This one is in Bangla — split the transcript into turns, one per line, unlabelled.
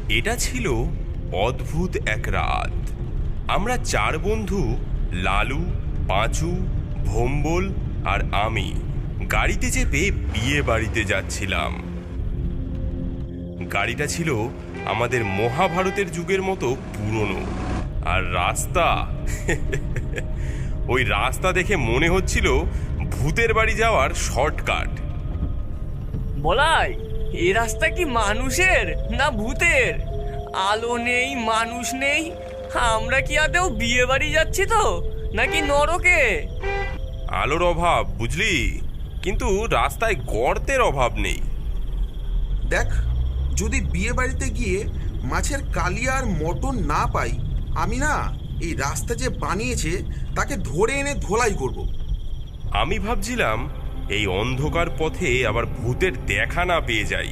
এটা ছিল অদ্ভুত এক রাত। আমরা চার বন্ধু, লালু, পাঁচু, ভোম্বল আর আমি গাড়িতে চেপে বিয়ে বাড়িতে যাচ্ছিলাম। গাড়িটা ছিল আমাদের মহাভারতের যুগের মতো পুরনো, আর রাস্তা ওই রাস্তা দেখে মনে হচ্ছিল ভূতের বাড়ি যাওয়ার শর্টকাট।
বলাই, এ রাস্তা কি মানুষের না ভূতের? আলো নেই, মানুষ নেই, আমরা কি আদৌ বিয়ে বাড়ি যাচ্ছি তো নাকি নরকে?
আলোর অভাব বুঝলি, কিন্তু রাস্তায় গর্তের অভাব নেই।
দেখ, যদি বিয়ে বাড়িতে গিয়ে মাছের কালিয়া আর মটন না পাই, আমি না এই রাস্তা যে বানিয়েছে তাকে ধরে এনে ধোলাই করব।
আমি ভাবছিলাম এই অন্ধকার পথে আবার ভূতের দেখা না পেয়ে যাই।